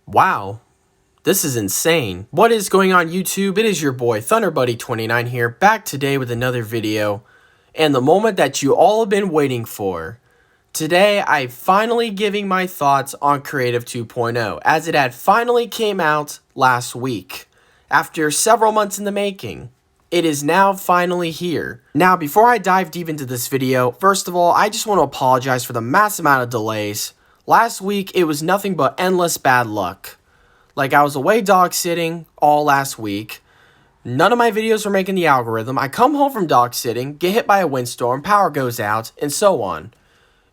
Wow, this is insane. What is going on YouTube? It is your boy ThunderBuddy29 here, back today with another video, and the moment that you all have been waiting for. Today, I'm finally giving my thoughts on Creative 2.0, as it had finally came out last week, after several months in the making. It is now finally here. Now, before I dive deep into this video, first of all, I just want to apologize for the massive amount of delays. Last week, it was nothing but endless bad luck. Like, I was away dog sitting all last week. None of my videos were making the algorithm. I come home from dog sitting, get hit by a windstorm, power goes out, and so on.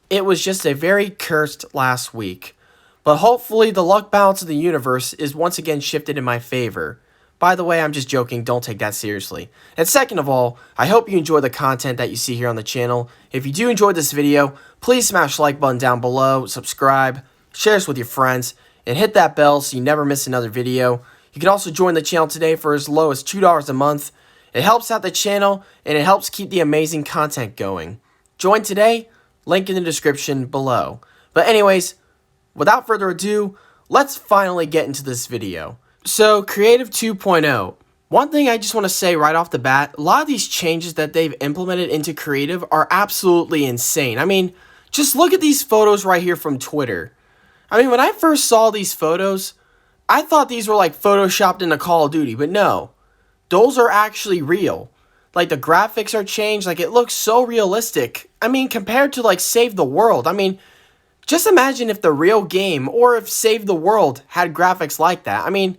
It was just a very cursed last week. But hopefully the luck balance of the universe is once again shifted in my favor. By the way, I'm just joking, don't take that seriously. And second of all, I hope you enjoy the content that you see here on the channel. If you do enjoy this video, please smash the like button down below, subscribe, share this with your friends, and hit that bell so you never miss another video. You can also join the channel today for as low as $2 a month. It helps out the channel, and it helps keep the amazing content going. Join today, link in the description below. But anyways, without further ado, let's finally get into this video. So, Creative 2.0. One thing I just want to say right off the bat, a lot of these changes that they've implemented into Creative are absolutely insane. I mean, just look at these photos right here from Twitter. I mean, when I first saw these photos, I thought these were like photoshopped into Call of Duty, but no. Those are actually real. Like, the graphics are changed, like, it looks so realistic. I mean, compared to, like, Save the World, I mean, just imagine if the real game, or if Save the World had graphics like that. I mean,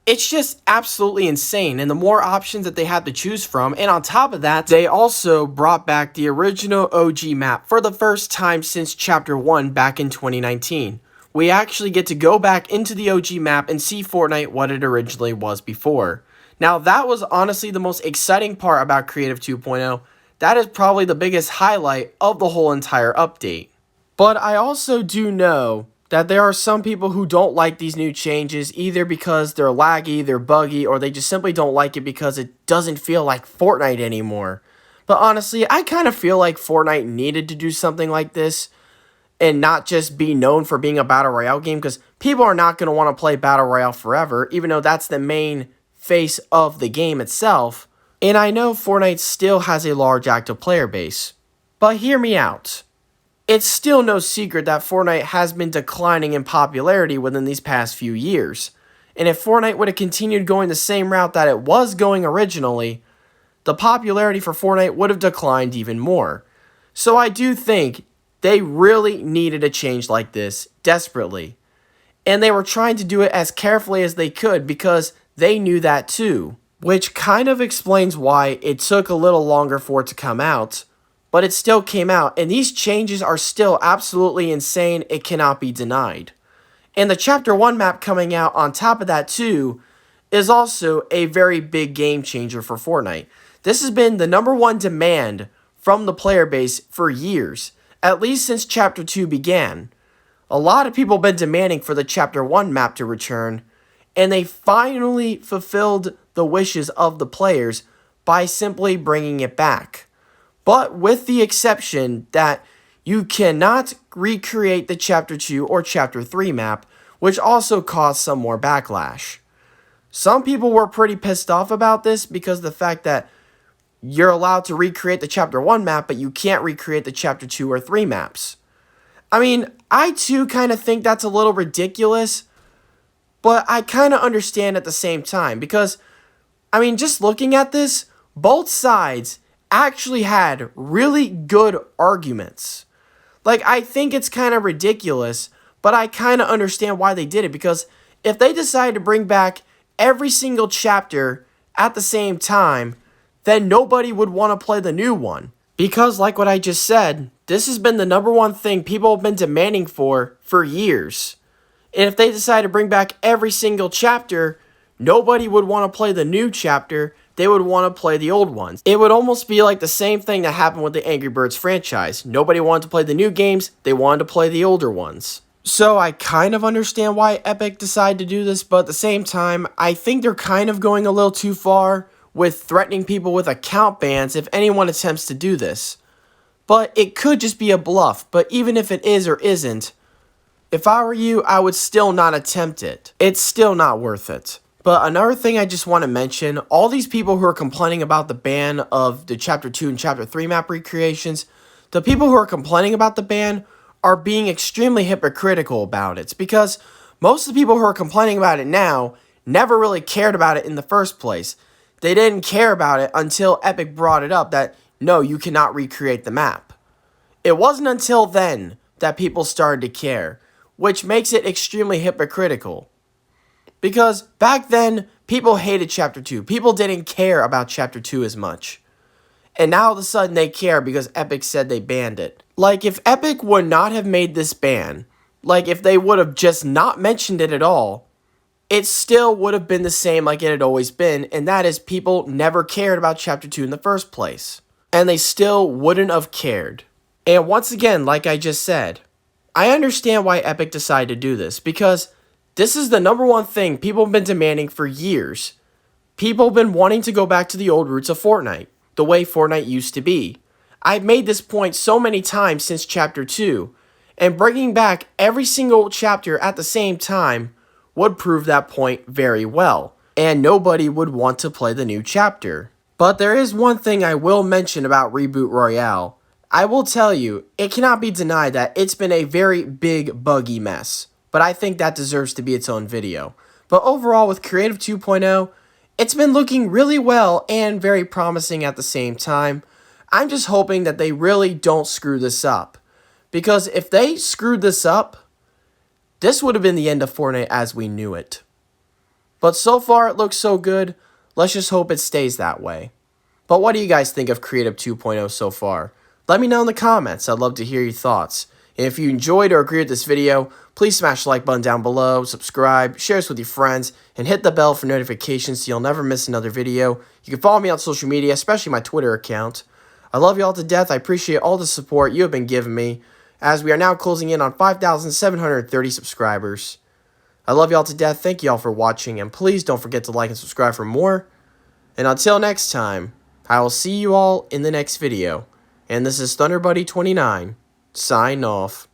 it's just absolutely insane, and the more options that they have to choose from, and on top of that, they also brought back the original OG map for the first time since Chapter 1 back in 2019. We actually get to go back into the OG map and see Fortnite what it originally was before. Now, that was honestly the most exciting part about Creative 2.0. That is probably the biggest highlight of the whole entire update. But I also do know that there are some people who don't like these new changes, either because they're laggy, they're buggy, or they just simply don't like it because it doesn't feel like Fortnite anymore. But honestly, I kind of feel like Fortnite needed to do something like this and not just be known for being a Battle Royale game, because people are not going to want to play Battle Royale forever, even though that's the main face of the game itself. And I know Fortnite still has a large active player base, but hear me out. It's still no secret that Fortnite has been declining in popularity within these past few years. And if Fortnite would have continued going the same route that it was going originally, the popularity for Fortnite would have declined even more. So I do think they really needed a change like this, desperately. And they were trying to do it as carefully as they could because they knew that too. Which kind of explains why it took a little longer for it to come out. But it still came out, and these changes are still absolutely insane. It cannot be denied. And the Chapter 1 map coming out on top of that too is also a very big game changer for Fortnite. This has been the #1 demand from the player base for years, at least since Chapter 2 began. A lot of people have been demanding for the Chapter 1 map to return, and they finally fulfilled the wishes of the players by simply bringing it back. But with the exception that you cannot recreate the Chapter 2 or Chapter 3 map, which also caused some more backlash. Some people were pretty pissed off about this because of the fact that you're allowed to recreate the Chapter 1 map, but you can't recreate the Chapter 2 or 3 maps. I mean, I too kind of think that's a little ridiculous, but I kind of understand at the same time because, I mean, just looking at this, both sides actually had really good arguments. Like, I think it's kind of ridiculous, but I kind of understand why they did it, because if they decided to bring back every single chapter at the same time, then nobody would want to play the new one. Because like what I just said, this has been the #1 thing people have been demanding for years. And if they decide to bring back every single chapter, nobody would want to play the new chapter. They would want to play the old ones. It would almost be like the same thing that happened with the Angry Birds franchise. Nobody wanted to play the new games, they wanted to play the older ones. So I kind of understand why Epic decided to do this, but at the same time, I think they're kind of going a little too far with threatening people with account bans if anyone attempts to do this. But it could just be a bluff, but even if it is or isn't, If I were you, I would still not attempt it. It's still not worth it. But another thing I just want to mention, all these people who are complaining about the ban of the Chapter 2 and Chapter 3 map recreations, the people who are complaining about the ban are being extremely hypocritical about it. Because most of the people who are complaining about it now never really cared about it in the first place. They didn't care about it until Epic brought it up that, no, you cannot recreate the map. It wasn't until then that people started to care, which makes it extremely hypocritical. Because back then, people hated Chapter 2. People didn't care about Chapter 2 as much. And now all of a sudden they care because Epic said they banned it. Like, if Epic would not have made this ban, like if they would have just not mentioned it at all, it still would have been the same like it had always been, and that is people never cared about Chapter 2 in the first place. And they still wouldn't have cared. And once again, like I just said, I understand why Epic decided to do this, because this is the number one thing people have been demanding for years. People have been wanting to go back to the old roots of Fortnite, the way Fortnite used to be. I've made this point so many times since Chapter 2, and bringing back every single chapter at the same time would prove that point very well, and nobody would want to play the new chapter. But there is one thing I will mention about Reboot Royale. I will tell you, it cannot be denied that it's been a very big buggy mess, but I think that deserves to be its own video. But overall, with Creative 2.0, it's been looking really well and very promising at the same time. I'm just hoping that they really don't screw this up, because if they screwed this up, this would have been the end of Fortnite as we knew it. But so far it looks so good, let's just hope it stays that way. But what do you guys think of Creative 2.0 so far? Let me know in the comments, I'd love to hear your thoughts. And if you enjoyed or agree with this video, please smash the like button down below, subscribe, share this with your friends, and hit the bell for notifications so you'll never miss another video. You can follow me on social media, especially my Twitter account. I love you all to death, I appreciate all the support you have been giving me, as we are now closing in on 5,730 subscribers. I love y'all to death, thank y'all for watching, and please don't forget to like and subscribe for more. And until next time, I will see you all in the next video. And this is ThunderBuddy29, sign off.